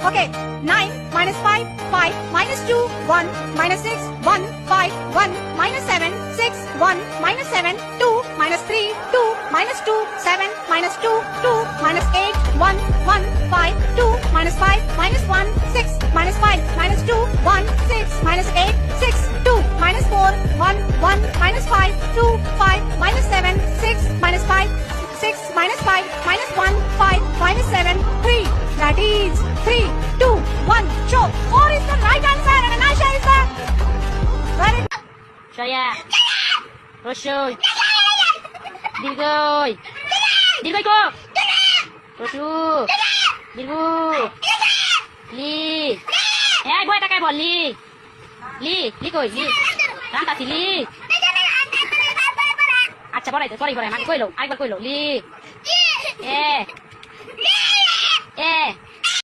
Okay. 9 minus 5, 5 minus 2, 1 minus 6, 1 5 1 minus 7, 6 1 minus 7, 2 minus 3, 2 minus 2, 7 minus 2, 2 minus 8, 1 1 5 2 minus 5 minus 1, 6 minus 5 minus 2, 1 6 minus 8, 6 2 minus 4, 1 1 minus 5, 2 5 minus 7, 6 minus 5, 6 minus 5 minus 1, 5 minus 7, 3. That is 3 2 1. So 4 is the right answer and Anasha is the very Shaya. Roshoy. Dirgoy. Dirgoy ko. Roshu. Dirgu. Li. Boy ta kay bol Li. Li কই Li. রান্তা ছি Li. আচ্ছা পড়াই আমাকে কইলো আরেকবার কইলো Li. এ